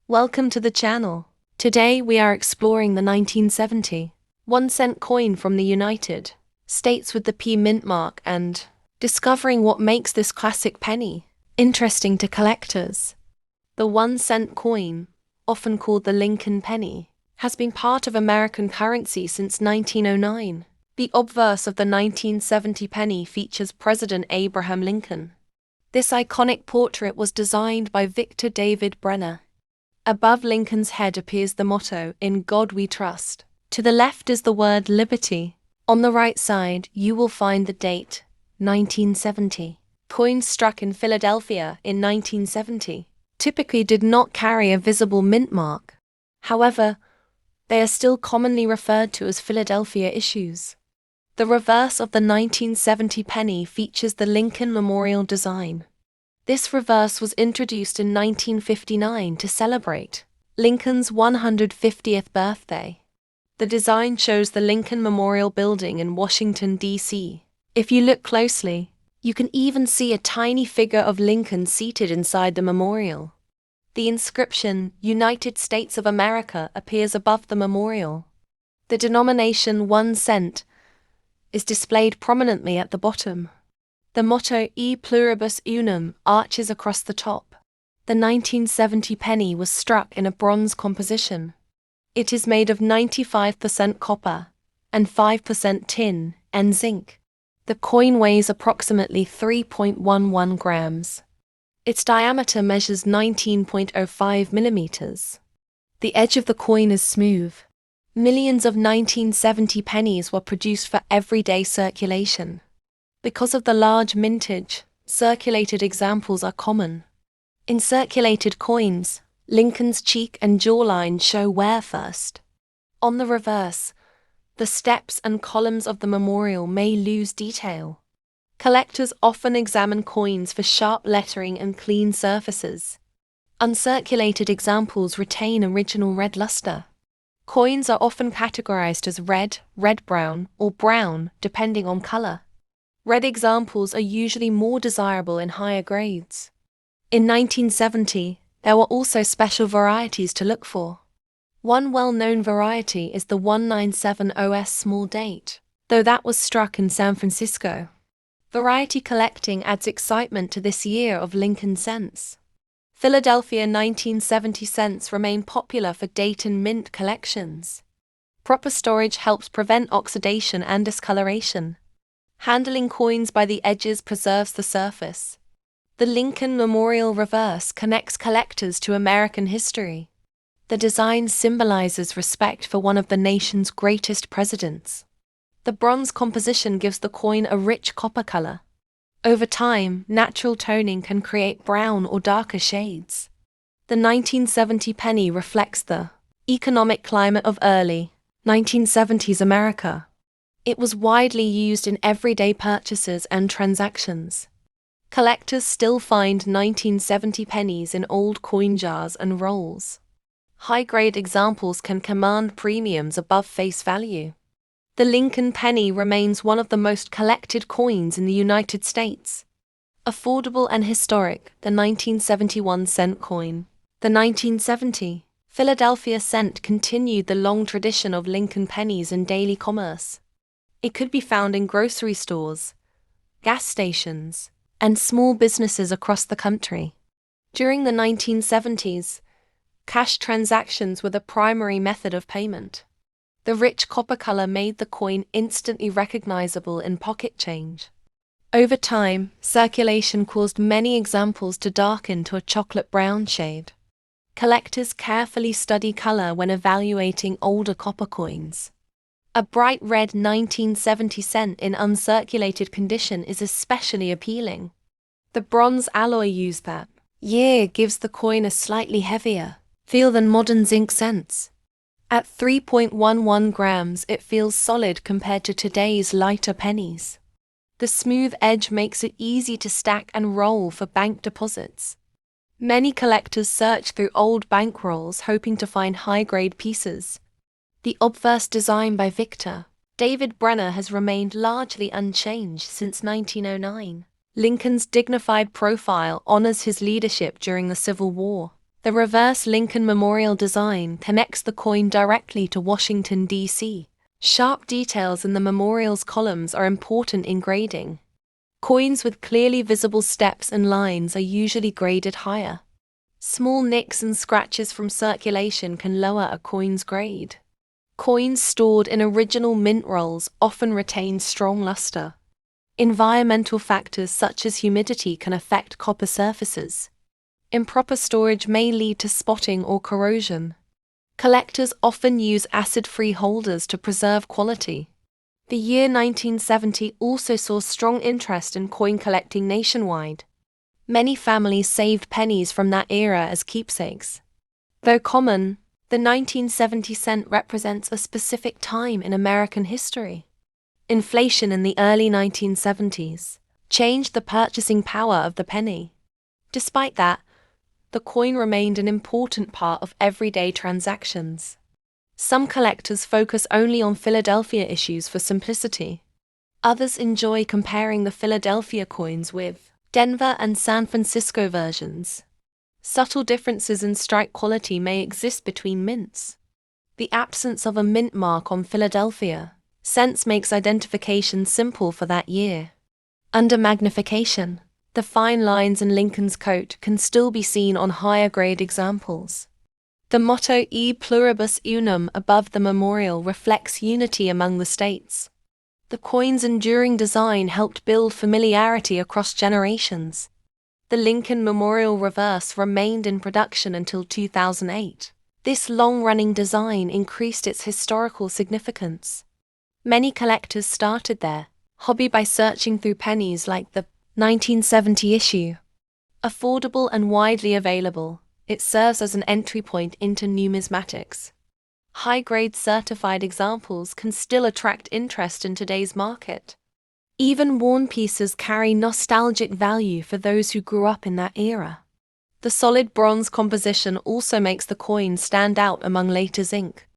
Welcome to the channel. Today we are exploring the 1970 1-cent coin from the United States with the P mint mark and discovering what makes this classic penny interesting to collectors. The 1-cent coin, often called the Lincoln penny, has been part of American currency since 1909. The obverse of the 1970 penny features President Abraham Lincoln. This iconic portrait was designed by Victor David Brenner. Above Lincoln's head appears the motto, "In God We Trust." To the left is the word liberty. On the right side, you will find the date, 1970. Coins struck in Philadelphia in 1970 typically did not carry a visible mint mark. However, they are still commonly referred to as Philadelphia issues. The reverse of the 1970 penny features the Lincoln Memorial design. This reverse was introduced in 1959 to celebrate Lincoln's 150th birthday. The design shows the Lincoln Memorial Building in Washington, D.C. If you look closely, you can even see a tiny figure of Lincoln seated inside the memorial. The inscription, "United States of America," appears above the memorial. The denomination 1 cent is displayed prominently at the bottom. The motto E pluribus unum arches across the top. The 1970 penny was struck in a bronze composition. It is made of 95% copper and 5% tin and zinc. The coin weighs approximately 3.11 grams. Its diameter measures 19.05 millimeters. The edge of the coin is smooth. Millions of 1970 pennies were produced for everyday circulation. Because of the large mintage, circulated examples are common. In circulated coins, Lincoln's cheek and jawline show wear first. On the reverse, the steps and columns of the memorial may lose detail. Collectors often examine coins for sharp lettering and clean surfaces. Uncirculated examples retain original red luster. Coins are often categorized as red, red-brown, or brown, depending on color. Red examples are usually more desirable in higher grades. In 1970, there were also special varieties to look for. One well-known variety is the 197OS small date, though that was struck in San Francisco. Variety collecting adds excitement to this year of Lincoln cents. Philadelphia 1970 cents remain popular for date and mint collections. Proper storage helps prevent oxidation and discoloration. Handling coins by the edges preserves the surface. The Lincoln Memorial reverse connects collectors to American history. The design symbolizes respect for one of the nation's greatest presidents. The bronze composition gives the coin a rich copper color. Over time, natural toning can create brown or darker shades. The 1970 penny reflects the economic climate of early 1970s America. It was widely used in everyday purchases and transactions. Collectors still find 1970 pennies in old coin jars and rolls. High-grade examples can command premiums above face value. The Lincoln penny remains one of the most collected coins in the United States. Affordable and historic, the 1971 cent coin. The 1970 Philadelphia cent continued the long tradition of Lincoln pennies in daily commerce. It could be found in grocery stores, gas stations, and small businesses across the country. During the 1970s, cash transactions were the primary method of payment. The rich copper color made the coin instantly recognizable in pocket change. Over time, circulation caused many examples to darken to a chocolate brown shade. Collectors carefully study color when evaluating older copper coins. A bright red 1970 cent in uncirculated condition is especially appealing. The bronze alloy used that year gives the coin a slightly heavier feel than modern zinc cents. At 3.11 grams, it feels solid compared to today's lighter pennies. The smooth edge makes it easy to stack and roll for bank deposits. Many collectors search through old bank rolls hoping to find high-grade pieces. The obverse design by Victor David Brenner has remained largely unchanged since 1909. Lincoln's dignified profile honors his leadership during the Civil War. The reverse Lincoln Memorial design connects the coin directly to Washington, D.C. Sharp details in the memorial's columns are important in grading. Coins with clearly visible steps and lines are usually graded higher. Small nicks and scratches from circulation can lower a coin's grade. Coins stored in original mint rolls often retain strong luster. Environmental factors such as humidity can affect copper surfaces. Improper storage may lead to spotting or corrosion. Collectors often use acid-free holders to preserve quality. The year 1970 also saw strong interest in coin collecting nationwide. Many families saved pennies from that era as keepsakes. Though common, the 1970 cent represents a specific time in American history. Inflation in the early 1970s changed the purchasing power of the penny. Despite that, the coin remained an important part of everyday transactions. Some collectors focus only on Philadelphia issues for simplicity. Others enjoy comparing the Philadelphia coins with Denver and San Francisco versions. Subtle differences in strike quality may exist between mints. The absence of a mint mark on Philadelphia cents makes identification simple for that year. Under magnification, the fine lines in Lincoln's coat can still be seen on higher-grade examples. The motto E pluribus unum above the memorial reflects unity among the states. The coin's enduring design helped build familiarity across generations. The Lincoln Memorial Reverse remained in production until 2008. This long-running design increased its historical significance. Many collectors started their hobby by searching through pennies like the 1970 issue. Affordable and widely available, it serves as an entry point into numismatics. High-grade certified examples can still attract interest in today's market. Even worn pieces carry nostalgic value for those who grew up in that era. The solid bronze composition also makes the coin stand out among later zinc